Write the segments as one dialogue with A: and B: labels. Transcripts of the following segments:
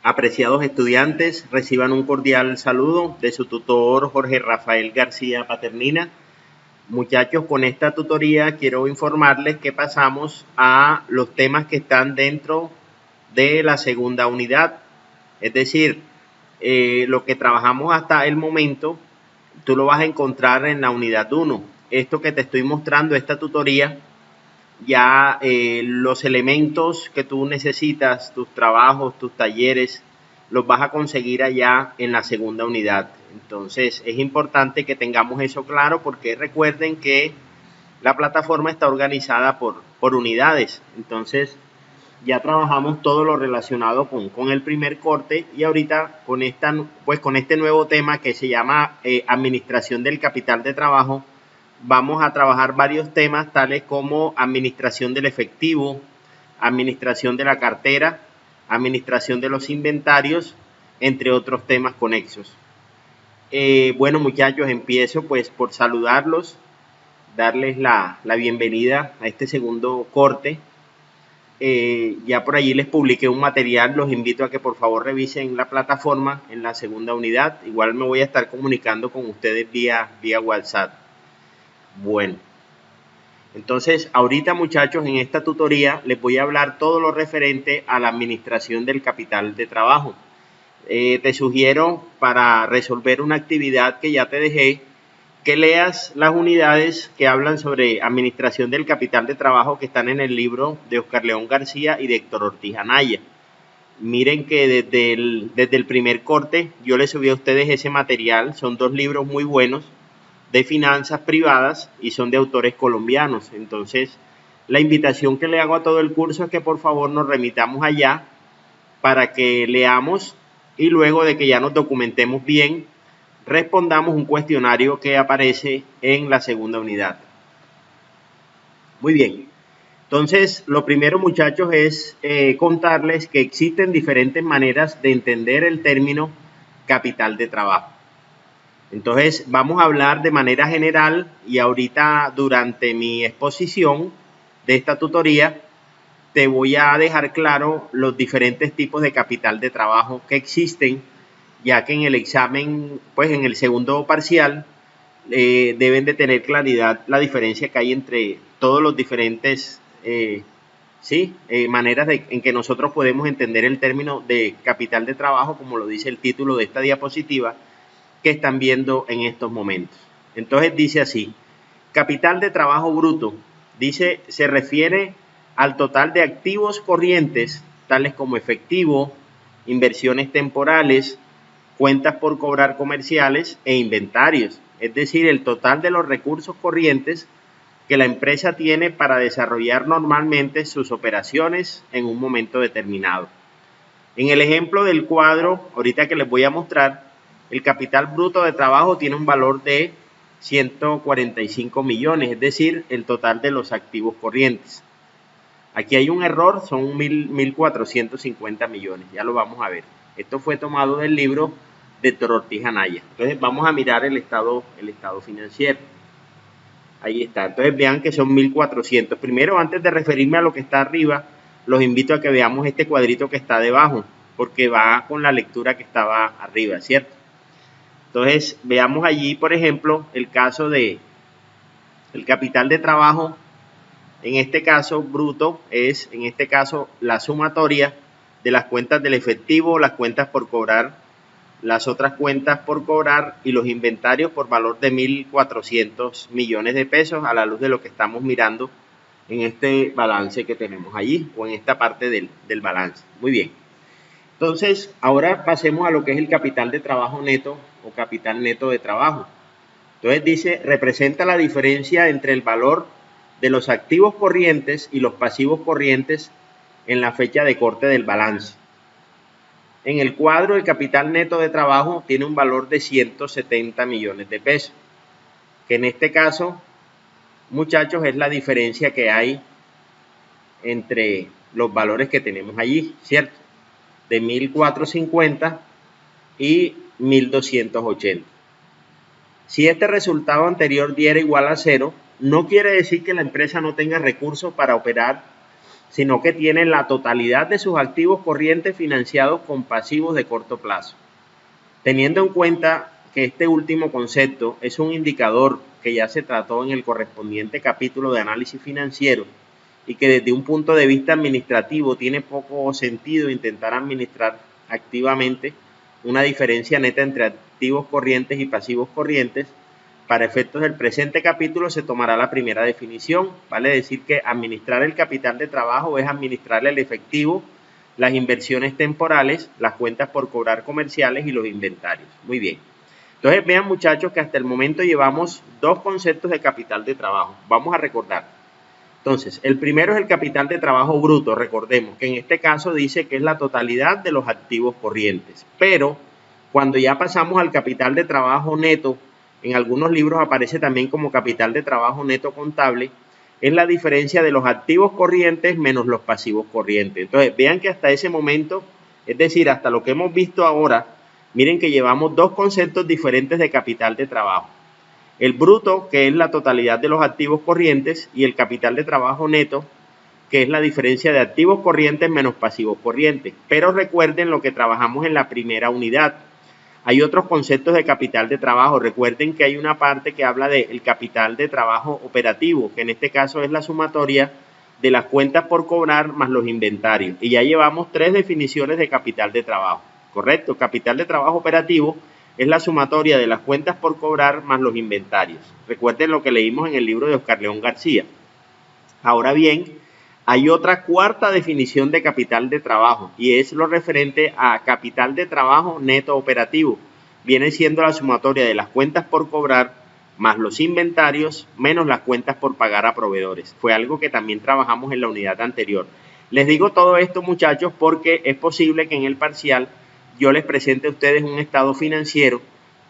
A: Apreciados estudiantes, reciban un cordial saludo de su tutor Jorge Rafael García Paternina. Muchachos, con esta tutoría quiero informarles que pasamos a los temas que están dentro de la segunda unidad. Es decir, lo que trabajamos hasta el momento, tú lo vas a encontrar en la unidad 1. Esto que te estoy mostrando, esta tutoría, ya los elementos que tú necesitas, tus trabajos, tus talleres, los vas a conseguir allá en la segunda unidad. Entonces es importante que tengamos eso claro, porque recuerden que la plataforma está organizada por unidades. Entonces ya trabajamos todo lo relacionado con el primer corte, y ahorita con este nuevo tema que se llama administración del capital de trabajo, vamos a trabajar varios temas tales como administración del efectivo, administración de la cartera, administración de los inventarios, entre otros temas conexos. Bueno, muchachos, empiezo pues por saludarlos, darles la bienvenida a este segundo corte. Ya por allí les publiqué un material, los invito a que por favor revisen la plataforma en la segunda unidad. Igual me voy a estar comunicando con ustedes vía WhatsApp. Bueno, entonces ahorita, muchachos, en esta tutoría les voy a hablar todo lo referente a la administración del capital de trabajo. Te sugiero, para resolver una actividad que ya te dejé, que leas las unidades que hablan sobre administración del capital de trabajo, que están en el libro de Oscar León García y de Héctor Ortiz Anaya. Miren que desde el primer corte yo les subí a ustedes ese material. Son dos libros muy buenos de finanzas privadas y son de autores colombianos. Entonces la invitación que le hago a todo el curso es que por favor nos remitamos allá para que leamos, y luego de que ya nos documentemos bien, respondamos un cuestionario que aparece en la segunda unidad. Muy bien, entonces lo primero, muchachos, es contarles que existen diferentes maneras de entender el término capital de trabajo. Entonces vamos a hablar de manera general, y ahorita durante mi exposición de esta tutoría te voy a dejar claro los diferentes tipos de capital de trabajo que existen, ya que en el examen, pues en el segundo parcial, deben de tener claridad la diferencia que hay entre todos los diferentes maneras en que nosotros podemos entender el término de capital de trabajo, como lo dice el título de esta diapositiva que están viendo en estos momentos. Entonces dice así: capital de trabajo bruto, dice, se refiere al total de activos corrientes, tales como efectivo, inversiones temporales, cuentas por cobrar comerciales e inventarios. Es decir, el total de los recursos corrientes que la empresa tiene para desarrollar normalmente sus operaciones en un momento determinado. En el ejemplo del cuadro, ahorita que les voy a mostrar, el capital bruto de trabajo tiene un valor de 145 millones, es decir, el total de los activos corrientes. Aquí hay un error, son 1.450 millones, ya lo vamos a ver. Esto fue tomado del libro de Héctor Ortiz Anaya. Entonces vamos a mirar el estado financiero. Ahí está. Entonces vean que son 1.400. Primero, antes de referirme a lo que está arriba, los invito a que veamos este cuadrito que está debajo, porque va con la lectura que estaba arriba, ¿cierto? Entonces veamos allí, por ejemplo, el caso de el capital de trabajo. En este caso bruto es, en este caso, la sumatoria de las cuentas del efectivo, las cuentas por cobrar, las otras cuentas por cobrar y los inventarios por valor de 1.400 millones de pesos, a la luz de lo que estamos mirando en este balance que tenemos allí, o en esta parte del balance. Muy bien. Entonces, ahora pasemos a lo que es el capital de trabajo neto o capital neto de trabajo. Entonces dice, representa la diferencia entre el valor de los activos corrientes y los pasivos corrientes en la fecha de corte del balance. En el cuadro, el capital neto de trabajo tiene un valor de 170 millones de pesos, que en este caso, muchachos, es la diferencia que hay entre los valores que tenemos allí, ¿cierto? De 1.450 y 1.280. Si este resultado anterior diera igual a 0, no quiere decir que la empresa no tenga recursos para operar sino que tiene la totalidad de sus activos corrientes financiados con pasivos de corto plazo. Teniendo en cuenta que este último concepto es un indicador que ya se trató en el correspondiente capítulo de análisis financiero y que desde un punto de vista administrativo tiene poco sentido intentar administrar activamente una diferencia neta entre activos corrientes y pasivos corrientes, para efectos del presente capítulo se tomará la primera definición, vale decir que administrar el capital de trabajo es administrar el efectivo, las inversiones temporales, las cuentas por cobrar comerciales y los inventarios. Muy bien. Entonces vean muchachos que hasta el momento llevamos dos conceptos de capital de trabajo. Vamos a recordar. Entonces, el primero es el capital de trabajo bruto. Recordemos que en este caso dice que es la totalidad de los activos corrientes. Pero cuando ya pasamos al capital de trabajo neto, en algunos libros aparece también como capital de trabajo neto contable, es la diferencia de los activos corrientes menos los pasivos corrientes. Entonces, vean que hasta ese momento, es decir, hasta lo que hemos visto ahora, miren que llevamos dos conceptos diferentes de capital de trabajo. El bruto, que es la totalidad de los activos corrientes, y el capital de trabajo neto, que es la diferencia de activos corrientes menos pasivos corrientes. Pero recuerden lo que trabajamos en la primera unidad. Hay otros conceptos de capital de trabajo. Recuerden que hay una parte que habla del capital de trabajo operativo, que en este caso es la sumatoria de las cuentas por cobrar más los inventarios. Y ya llevamos tres definiciones de capital de trabajo. Correcto, capital de trabajo operativo es la sumatoria de las cuentas por cobrar más los inventarios. Recuerden lo que leímos en el libro de Oscar León García. Ahora bien, hay otra cuarta definición de capital de trabajo y es lo referente a capital de trabajo neto operativo. Viene siendo la sumatoria de las cuentas por cobrar más los inventarios menos las cuentas por pagar a proveedores. Fue algo que también trabajamos en la unidad anterior. Les digo todo esto, muchachos, porque es posible que en el parcial yo les presente a ustedes un estado financiero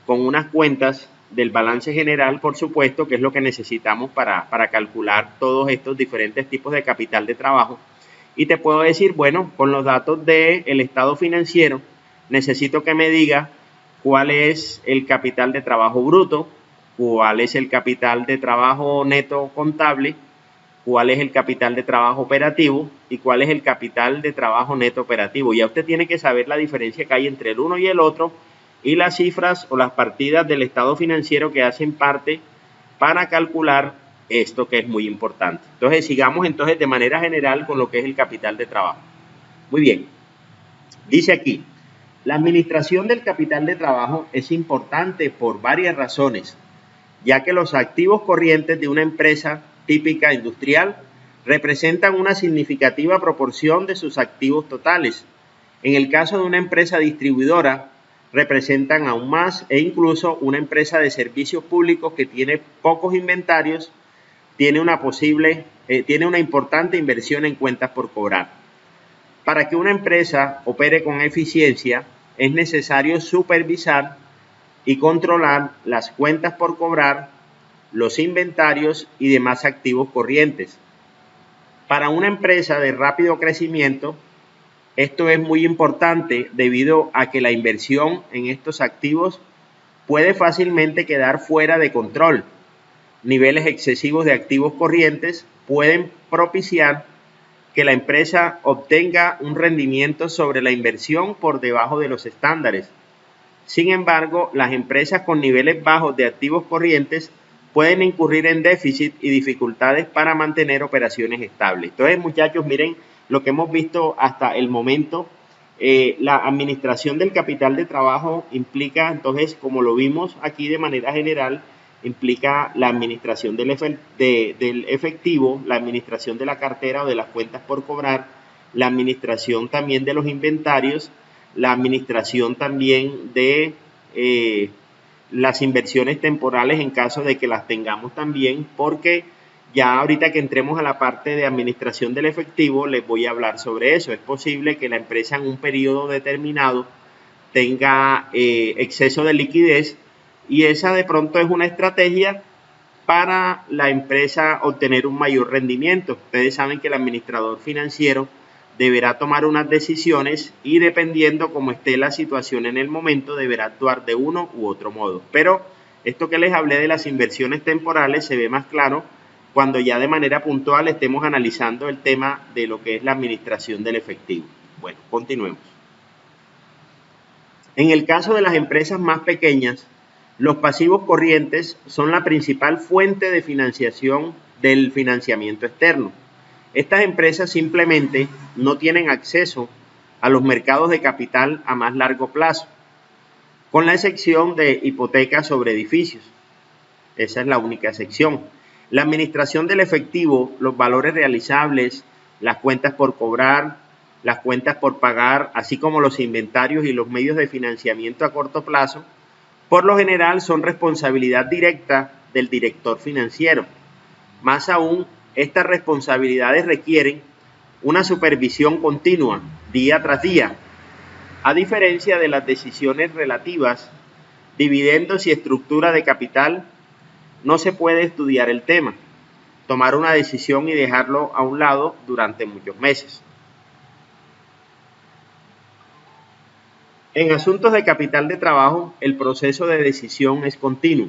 A: con unas cuentas del balance general, por supuesto, que es lo que necesitamos para calcular todos estos diferentes tipos de capital de trabajo. Y te puedo decir, bueno, con los datos del estado financiero, necesito que me diga cuál es el capital de trabajo bruto, cuál es el capital de trabajo neto contable, cuál es el capital de trabajo operativo y cuál es el capital de trabajo neto operativo. Ya usted tiene que saber la diferencia que hay entre el uno y el otro y las cifras o las partidas del estado financiero que hacen parte para calcular esto, que es muy importante. Entonces sigamos entonces de manera general con lo que es el capital de trabajo. Muy bien, dice aquí, la administración del capital de trabajo es importante por varias razones, ya que los activos corrientes de una empresa típica industrial representan una significativa proporción de sus activos totales. En el caso de una empresa distribuidora, representan aún más, e incluso una empresa de servicios públicos que tiene pocos inventarios tiene una importante inversión en cuentas por cobrar. Para que una empresa opere con eficiencia es necesario supervisar y controlar las cuentas por cobrar, los inventarios y demás activos corrientes. Para una empresa de rápido crecimiento, esto es muy importante debido a que la inversión en estos activos puede fácilmente quedar fuera de control. Niveles excesivos de activos corrientes pueden propiciar que la empresa obtenga un rendimiento sobre la inversión por debajo de los estándares. Sin embargo, las empresas con niveles bajos de activos corrientes pueden incurrir en déficit y dificultades para mantener operaciones estables. Entonces, muchachos, miren lo que hemos visto hasta el momento. La administración del capital de trabajo implica, entonces, como lo vimos aquí de manera general, implica la administración del efectivo, la administración de la cartera o de las cuentas por cobrar, la administración también de los inventarios, la administración también de las inversiones temporales en caso de que las tengamos también, porque ya ahorita que entremos a la parte de administración del efectivo les voy a hablar sobre eso. Es posible que la empresa en un periodo determinado tenga exceso de liquidez y esa de pronto es una estrategia para la empresa obtener un mayor rendimiento. Ustedes saben que el administrador financiero deberá tomar unas decisiones y dependiendo cómo esté la situación en el momento deberá actuar de uno u otro modo. Pero esto que les hablé de las inversiones temporales se ve más claro cuando ya de manera puntual estemos analizando el tema de lo que es la administración del efectivo. Bueno, continuemos. En el caso de las empresas más pequeñas, los pasivos corrientes son la principal fuente de financiación del financiamiento externo. Estas empresas simplemente no tienen acceso a los mercados de capital a más largo plazo, con la excepción de hipotecas sobre edificios. Esa es la única excepción. La administración del efectivo, los valores realizables, las cuentas por cobrar, las cuentas por pagar, así como los inventarios y los medios de financiamiento a corto plazo, por lo general son responsabilidad directa del director financiero. Más aún, estas responsabilidades requieren una supervisión continua, día tras día, a diferencia de las decisiones relativas, dividendos y estructura de capital. No se puede estudiar el tema, tomar una decisión y dejarlo a un lado durante muchos meses. En asuntos de capital de trabajo, el proceso de decisión es continuo.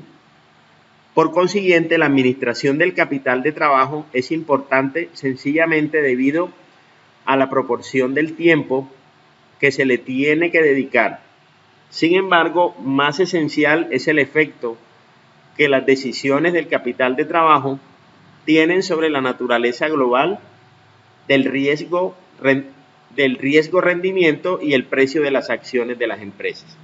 A: Por consiguiente, la administración del capital de trabajo es importante sencillamente debido a la proporción del tiempo que se le tiene que dedicar. Sin embargo, más esencial es el efecto que las decisiones del capital de trabajo tienen sobre la naturaleza global del riesgo rendimiento y el precio de las acciones de las empresas.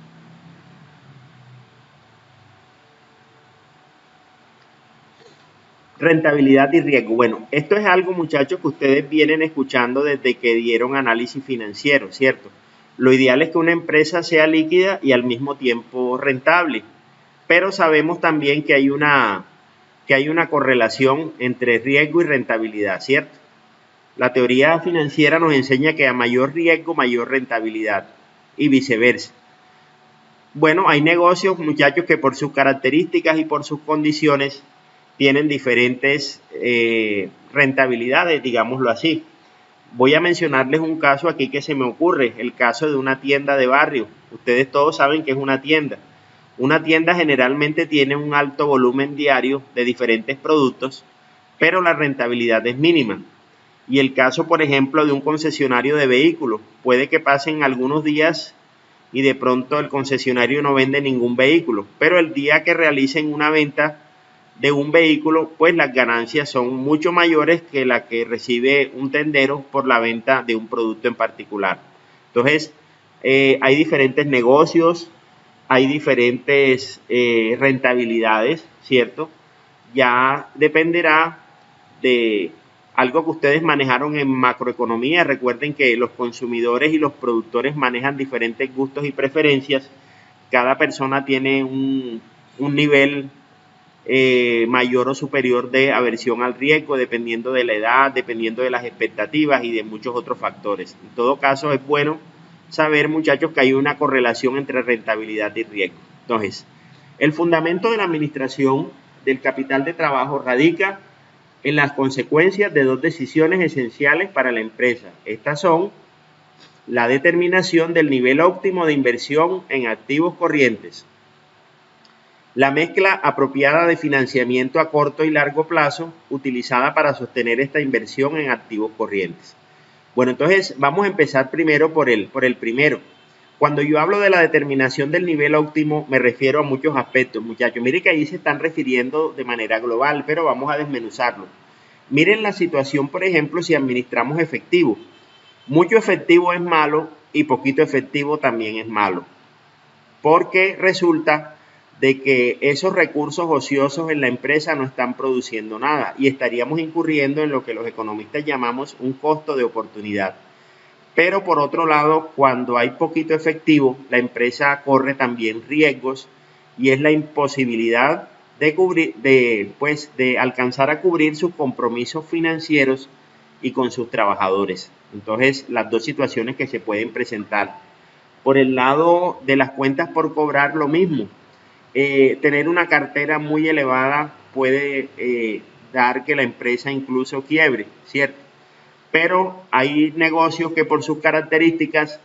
A: Rentabilidad y riesgo. Bueno, esto es algo, muchachos, que ustedes vienen escuchando desde que dieron análisis financiero, ¿cierto? Lo ideal es que una empresa sea líquida y al mismo tiempo rentable, pero sabemos también que hay una correlación entre riesgo y rentabilidad, ¿cierto? La teoría financiera nos enseña que a mayor riesgo, mayor rentabilidad y viceversa. Bueno, hay negocios, muchachos, que por sus características y por sus condiciones tienen diferentes rentabilidades, digámoslo así. Voy a mencionarles un caso aquí que se me ocurre, el caso de una tienda de barrio. Ustedes todos saben que es una tienda. Una tienda generalmente tiene un alto volumen diario de diferentes productos, pero la rentabilidad es mínima. Y el caso, por ejemplo, de un concesionario de vehículos, puede que pasen algunos días y de pronto el concesionario no vende ningún vehículo, pero el día que realicen una venta de un vehículo, pues las ganancias son mucho mayores que la que recibe un tendero por la venta de un producto en particular. Entonces, hay diferentes negocios, hay diferentes rentabilidades, ¿cierto? Ya dependerá de algo que ustedes manejaron en macroeconomía. Recuerden que los consumidores y los productores manejan diferentes gustos y preferencias. Cada persona tiene un nivel mayor o superior de aversión al riesgo, dependiendo de la edad, dependiendo de las expectativas y de muchos otros factores. En todo caso, es bueno saber, muchachos, que hay una correlación entre rentabilidad y riesgo. Entonces, el fundamento de la administración del capital de trabajo radica en las consecuencias de dos decisiones esenciales para la empresa. Estas son la determinación del nivel óptimo de inversión en activos corrientes, la mezcla apropiada de financiamiento a corto y largo plazo utilizada para sostener esta inversión en activos corrientes. Bueno, entonces vamos a empezar primero por el primero. Cuando yo hablo de la determinación del nivel óptimo, me refiero a muchos aspectos, muchachos. Miren que ahí se están refiriendo de manera global, pero vamos a desmenuzarlo. Miren la situación, por ejemplo, si administramos efectivo. Mucho efectivo es malo y poquito efectivo también es malo, porque resulta de que esos recursos ociosos en la empresa no están produciendo nada y estaríamos incurriendo en lo que los economistas llamamos un costo de oportunidad. Pero por otro lado, cuando hay poquito efectivo, la empresa corre también riesgos y es la imposibilidad de alcanzar a cubrir sus compromisos financieros y con sus trabajadores. Entonces, las dos situaciones que se pueden presentar. Por el lado de las cuentas por cobrar, lo mismo. Tener una cartera muy elevada puede dar que la empresa incluso quiebre, ¿cierto? Pero hay negocios que por sus características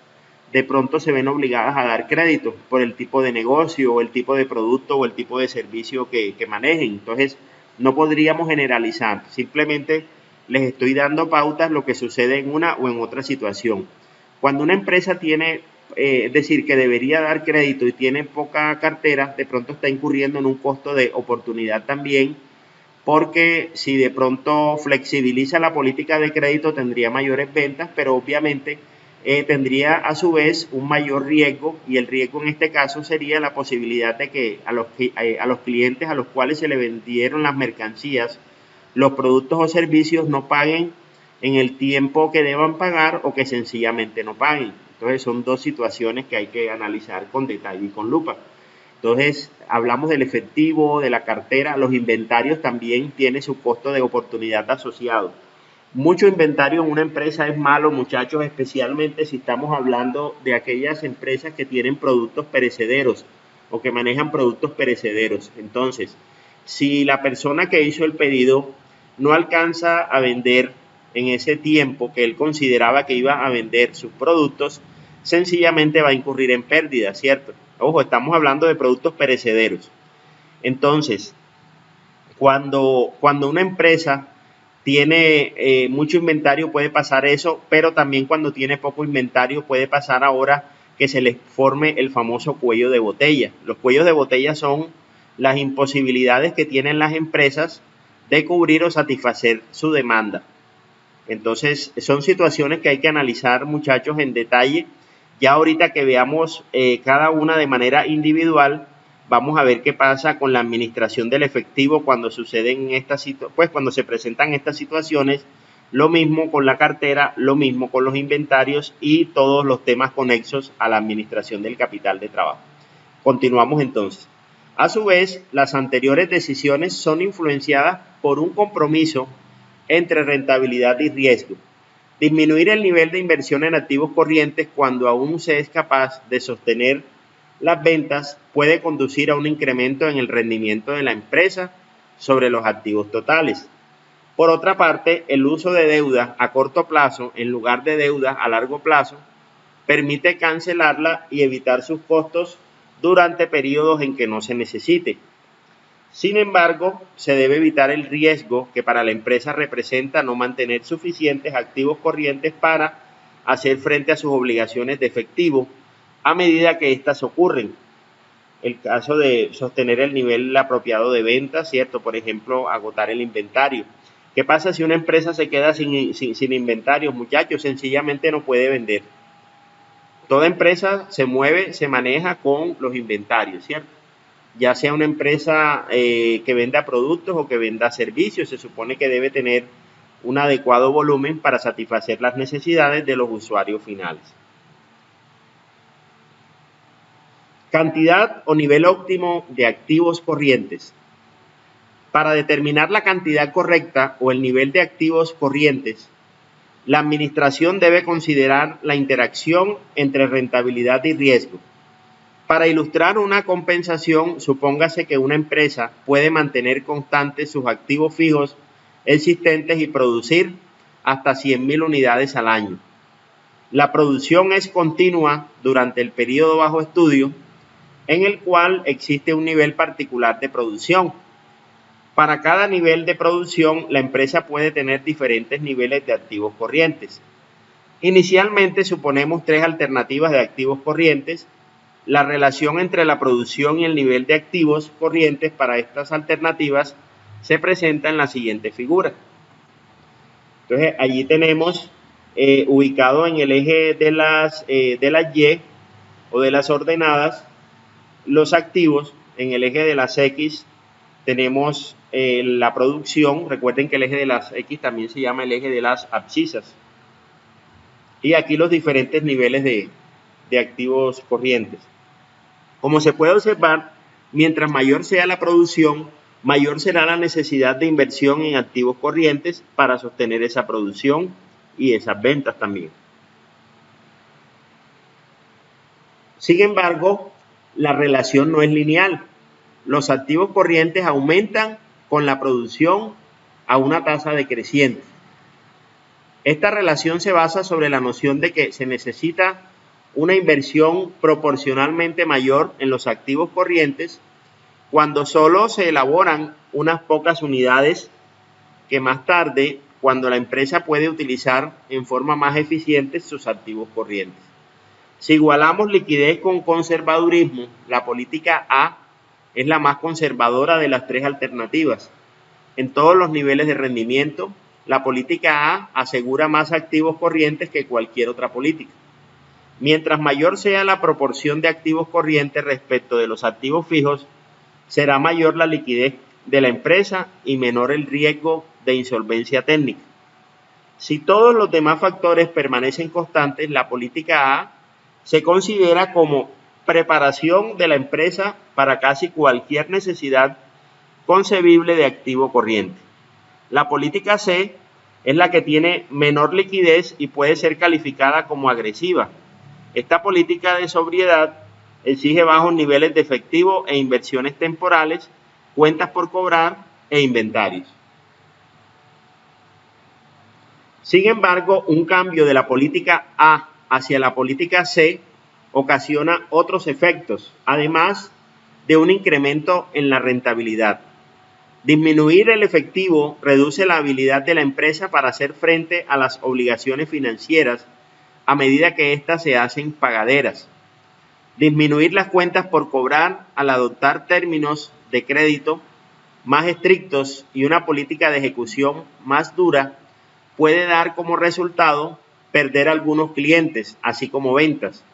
A: de pronto se ven obligadas a dar crédito por el tipo de negocio o el tipo de producto o el tipo de servicio que manejen. Entonces, No podríamos generalizar, simplemente les estoy dando pautas lo que sucede en una o en otra situación. Cuando una empresa tiene, es decir, que debería dar crédito y tiene poca cartera, de pronto está incurriendo en un costo de oportunidad también, porque si de pronto flexibiliza la política de crédito tendría mayores ventas, pero obviamente tendría a su vez un mayor riesgo, y el riesgo en este caso sería la posibilidad de que a los clientes a los cuales se le vendieron las mercancías, los productos o servicios, no paguen en el tiempo que deban pagar o que sencillamente no paguen. Entonces son dos situaciones que hay que analizar con detalle y con lupa. Entonces, hablamos del efectivo, de la cartera, los inventarios también tienen su costo de oportunidad asociado. Mucho inventario en una empresa es malo, muchachos, especialmente si estamos hablando de aquellas empresas que tienen productos perecederos o que manejan productos perecederos. Entonces, si la persona que hizo el pedido no alcanza a vender en ese tiempo que él consideraba que iba a vender sus productos, sencillamente va a incurrir en pérdida, ¿cierto? Ojo, estamos hablando de productos perecederos. Entonces, cuando una empresa tiene mucho inventario puede pasar eso, pero también cuando tiene poco inventario puede pasar ahora que se les forme el famoso cuello de botella. Los cuellos de botella son las imposibilidades que tienen las empresas de cubrir o satisfacer su demanda. Entonces, son situaciones que hay que analizar, muchachos, en detalle. Ya ahorita que veamos cada una de manera individual, vamos a ver qué pasa con la administración del efectivo cuando suceden cuando se presentan estas situaciones. Lo mismo con la cartera, lo mismo con los inventarios y todos los temas conexos a la administración del capital de trabajo. Continuamos entonces. A su vez, las anteriores decisiones son influenciadas por un compromiso entre rentabilidad y riesgo. Disminuir el nivel de inversión en activos corrientes cuando aún se es capaz de sostener las ventas puede conducir a un incremento en el rendimiento de la empresa sobre los activos totales. Por otra parte, el uso de deuda a corto plazo en lugar de deuda a largo plazo permite cancelarla y evitar sus costos durante periodos en que no se necesite. Sin embargo, se debe evitar el riesgo que para la empresa representa no mantener suficientes activos corrientes para hacer frente a sus obligaciones de efectivo a medida que éstas ocurren. El caso de sostener el nivel apropiado de ventas, ¿cierto? Por ejemplo, agotar el inventario. ¿Qué pasa si una empresa se queda sin inventarios, muchachos? Sencillamente no puede vender. Toda empresa se mueve, se maneja con los inventarios, ¿cierto? Ya sea una empresa que venda productos o que venda servicios, se supone que debe tener un adecuado volumen para satisfacer las necesidades de los usuarios finales. Cantidad o nivel óptimo de activos corrientes. Para determinar la cantidad correcta o el nivel de activos corrientes, la administración debe considerar la interacción entre rentabilidad y riesgo. Para ilustrar una compensación, supóngase que una empresa puede mantener constantes sus activos fijos existentes y producir hasta 100.000 unidades al año. La producción es continua durante el periodo bajo estudio, en el cual existe un nivel particular de producción. Para cada nivel de producción, la empresa puede tener diferentes niveles de activos corrientes. Inicialmente suponemos tres alternativas de activos corrientes. La relación entre la producción y el nivel de activos corrientes para estas alternativas se presenta en la siguiente figura. Entonces, allí tenemos ubicado en el eje de las Y o de las ordenadas los activos. En el eje de las X tenemos la producción. Recuerden que el eje de las X también se llama el eje de las abscisas. Y aquí los diferentes niveles de activos corrientes. Como se puede observar, mientras mayor sea la producción, mayor será la necesidad de inversión en activos corrientes para sostener esa producción y esas ventas también. Sin embargo, la relación no es lineal. Los activos corrientes aumentan con la producción a una tasa decreciente. Esta relación se basa sobre la noción de que se necesita una inversión proporcionalmente mayor en los activos corrientes cuando solo se elaboran unas pocas unidades que más tarde, cuando la empresa puede utilizar en forma más eficiente sus activos corrientes. Si igualamos liquidez con conservadurismo, la política A es la más conservadora de las tres alternativas. En todos los niveles de rendimiento, la política A asegura más activos corrientes que cualquier otra política. Mientras mayor sea la proporción de activos corrientes respecto de los activos fijos, será mayor la liquidez de la empresa y menor el riesgo de insolvencia técnica. Si todos los demás factores permanecen constantes, la política A se considera como preparación de la empresa para casi cualquier necesidad concebible de activo corriente. La política C es la que tiene menor liquidez y puede ser calificada como agresiva. Esta política de sobriedad exige bajos niveles de efectivo e inversiones temporales, cuentas por cobrar e inventarios. Sin embargo, un cambio de la política A hacia la política C ocasiona otros efectos, además de un incremento en la rentabilidad. Disminuir el efectivo reduce la habilidad de la empresa para hacer frente a las obligaciones financieras a medida que éstas se hacen pagaderas. Disminuir las cuentas por cobrar al adoptar términos de crédito más estrictos y una política de ejecución más dura puede dar como resultado perder algunos clientes, así como ventas.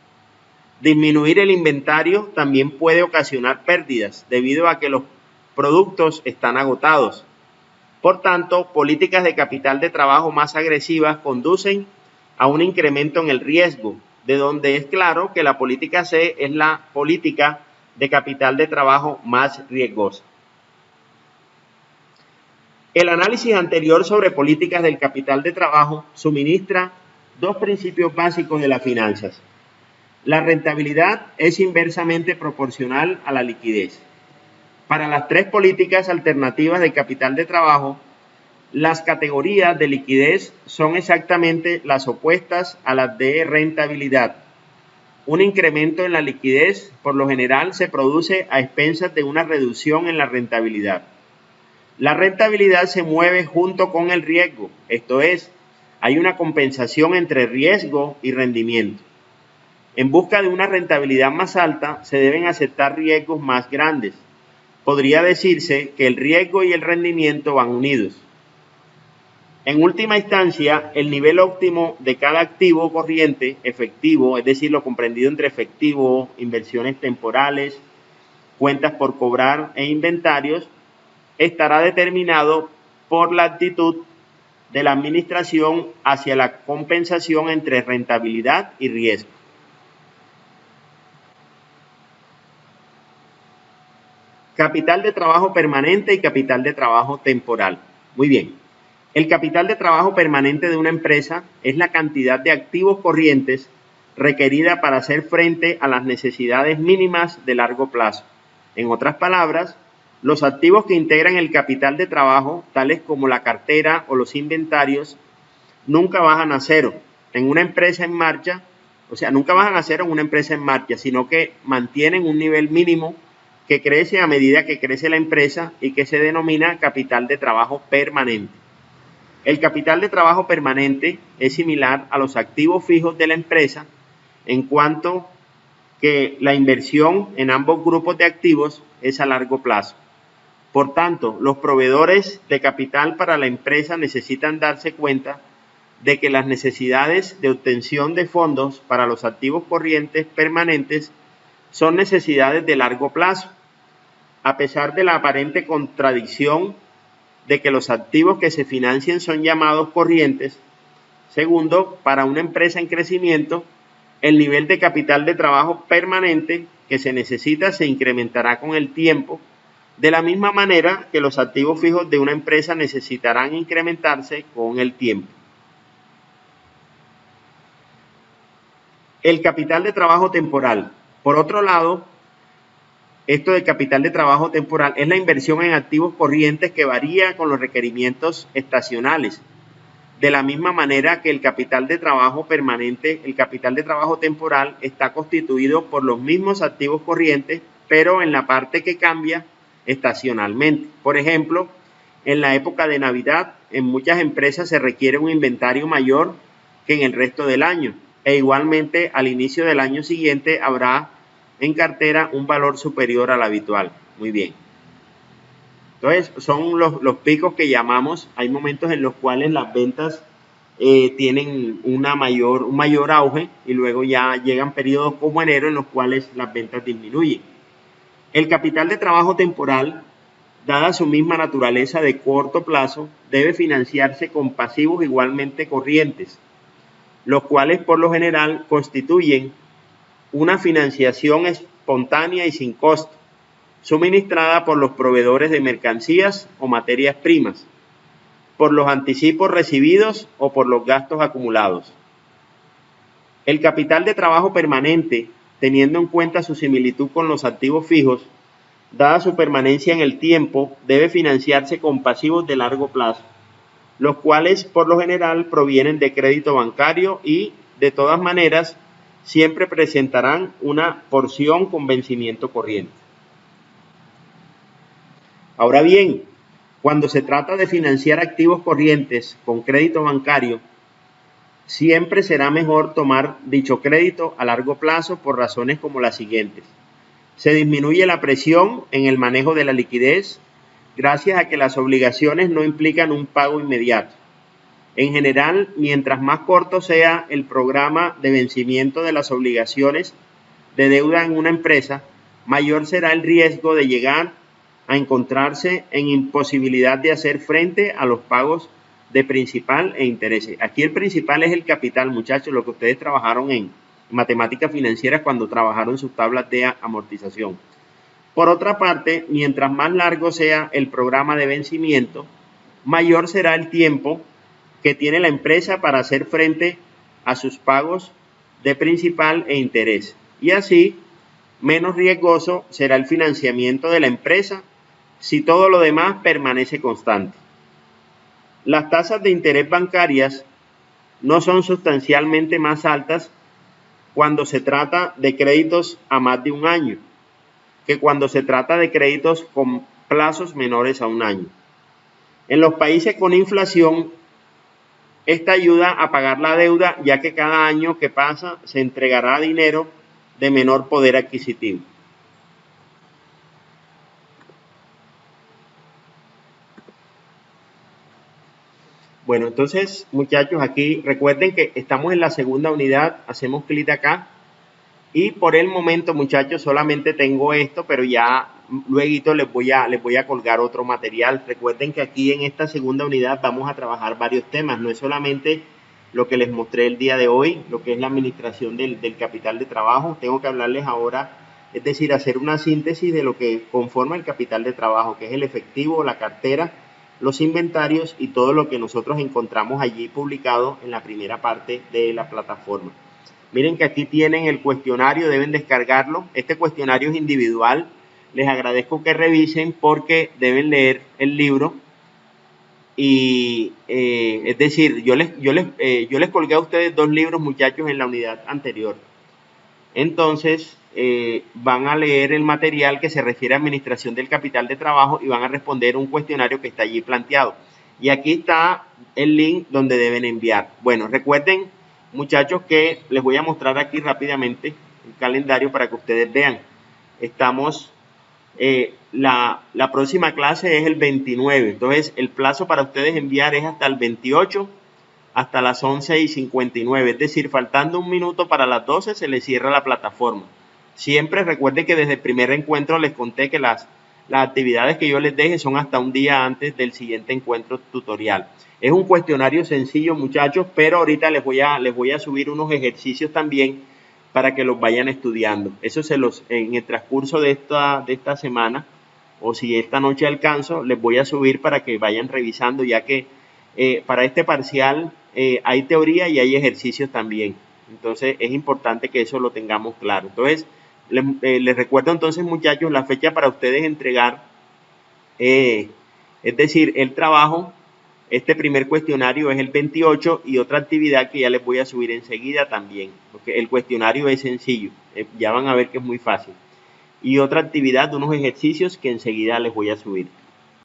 A: Disminuir el inventario también puede ocasionar pérdidas debido a que los productos están agotados. Por tanto, políticas de capital de trabajo más agresivas conducen a un incremento en el riesgo, de donde es claro que la política C es la política de capital de trabajo más riesgosa. El análisis anterior sobre políticas del capital de trabajo suministra dos principios básicos de las finanzas. La rentabilidad es inversamente proporcional a la liquidez. Para las tres políticas alternativas de capital de trabajo, las categorías de liquidez son exactamente las opuestas a las de rentabilidad. Un incremento en la liquidez por lo general se produce a expensas de una reducción en la rentabilidad. La rentabilidad se mueve junto con el riesgo, esto es, hay una compensación entre riesgo y rendimiento. En busca de una rentabilidad más alta, se deben aceptar riesgos más grandes. Podría decirse que el riesgo y el rendimiento van unidos. En última instancia, el nivel óptimo de cada activo corriente efectivo, es decir, lo comprendido entre efectivo, inversiones temporales, cuentas por cobrar e inventarios, estará determinado por la actitud de la administración hacia la compensación entre rentabilidad y riesgo. Capital de trabajo permanente y capital de trabajo temporal. Muy bien. El capital de trabajo permanente de una empresa es la cantidad de activos corrientes requerida para hacer frente a las necesidades mínimas de largo plazo. En otras palabras, los activos que integran el capital de trabajo, tales como la cartera o los inventarios, nunca bajan a cero en una empresa en marcha, nunca bajan a cero en una empresa en marcha, sino que mantienen un nivel mínimo que crece a medida que crece la empresa y que se denomina capital de trabajo permanente. El capital de trabajo permanente es similar a los activos fijos de la empresa en cuanto que la inversión en ambos grupos de activos es a largo plazo. Por tanto, los proveedores de capital para la empresa necesitan darse cuenta de que las necesidades de obtención de fondos para los activos corrientes permanentes son necesidades de largo plazo, a pesar de la aparente contradicción de que los activos que se financien son llamados corrientes. Segundo, para una empresa en crecimiento, el nivel de capital de trabajo permanente que se necesita se incrementará con el tiempo, de la misma manera que los activos fijos de una empresa necesitarán incrementarse con el tiempo. El capital de trabajo temporal. Por otro lado, esto de capital de trabajo temporal es la inversión en activos corrientes que varía con los requerimientos estacionales. De la misma manera que el capital de trabajo permanente, el capital de trabajo temporal está constituido por los mismos activos corrientes, pero en la parte que cambia estacionalmente. Por ejemplo, en la época de Navidad, en muchas empresas se requiere un inventario mayor que en el resto del año. E igualmente al inicio del año siguiente habrá en cartera un valor superior al habitual. Muy bien. Entonces son los picos que llamamos. Hay momentos en los cuales las ventas tienen un mayor auge y luego ya llegan periodos como enero en los cuales las ventas disminuyen. El capital de trabajo temporal, dada su misma naturaleza de corto plazo, debe financiarse con pasivos igualmente corrientes, los cuales por lo general constituyen una financiación espontánea y sin costo, suministrada por los proveedores de mercancías o materias primas, por los anticipos recibidos o por los gastos acumulados. El capital de trabajo permanente, teniendo en cuenta su similitud con los activos fijos, dada su permanencia en el tiempo, debe financiarse con pasivos de largo plazo, los cuales por lo general provienen de crédito bancario y, de todas maneras, siempre presentarán una porción con vencimiento corriente. Ahora bien, cuando se trata de financiar activos corrientes con crédito bancario, siempre será mejor tomar dicho crédito a largo plazo por razones como las siguientes. Se disminuye la presión en el manejo de la liquidez gracias a que las obligaciones no implican un pago inmediato. En general, mientras más corto sea el programa de vencimiento de las obligaciones de deuda en una empresa, mayor será el riesgo de llegar a encontrarse en imposibilidad de hacer frente a los pagos de principal e intereses. Aquí el principal es el capital, muchachos, lo que ustedes trabajaron en matemáticas financieras cuando trabajaron sus tablas de amortización. Por otra parte, mientras más largo sea el programa de vencimiento, mayor será el tiempo que tiene la empresa para hacer frente a sus pagos de principal e interés. Y así, menos riesgoso será el financiamiento de la empresa si todo lo demás permanece constante. Las tasas de interés bancarias no son sustancialmente más altas cuando se trata de créditos a más de un año que cuando se trata de créditos con plazos menores a un año. En los países con inflación, esta ayuda a pagar la deuda, ya que cada año que pasa se entregará dinero de menor poder adquisitivo. Bueno, entonces, muchachos, aquí recuerden que estamos en la segunda unidad, hacemos clic acá y por el momento, muchachos, solamente tengo esto, pero ya luego les voy a colgar otro material. Recuerden que aquí en esta segunda unidad vamos a trabajar varios temas, no es solamente lo que les mostré el día de hoy, lo que es la administración del capital de trabajo. Tengo que hablarles ahora, es decir, hacer una síntesis de lo que conforma el capital de trabajo, que es el efectivo, la cartera, los inventarios y todo lo que nosotros encontramos allí publicado en la primera parte de la plataforma. Miren que aquí tienen el cuestionario, deben descargarlo. Este cuestionario es individual. Les agradezco que revisen porque deben leer el libro. Y es decir, yo les colgué a ustedes 2 libros, muchachos, en la unidad anterior. Entonces, van a leer el material que se refiere a administración del capital de trabajo y van a responder un cuestionario que está allí planteado. Y aquí está el link donde deben enviar. Bueno, recuerden, muchachos, que les voy a mostrar aquí rápidamente el calendario para que ustedes vean. Estamos, la próxima clase es el 29, entonces el plazo para ustedes enviar es hasta el 28, hasta las 11:59, es decir, faltando un minuto para las 12 se les cierra la plataforma. Siempre recuerden que desde el primer encuentro les conté que las actividades que yo les deje son hasta un día antes del siguiente encuentro tutorial. Es un cuestionario sencillo, muchachos, pero ahorita les voy a subir unos ejercicios también para que los vayan estudiando. Eso en el transcurso de esta semana, o si esta noche alcanzo, les voy a subir para que vayan revisando, ya que para este parcial hay teoría y hay ejercicios también. Entonces es importante que eso lo tengamos claro. Entonces les recuerdo entonces, muchachos, la fecha para ustedes entregar, es decir, el trabajo. Este primer cuestionario es el 28 y otra actividad que ya les voy a subir enseguida también, porque el cuestionario es sencillo, ya van a ver que es muy fácil. y otra actividad, unos ejercicios que enseguida les voy a subir.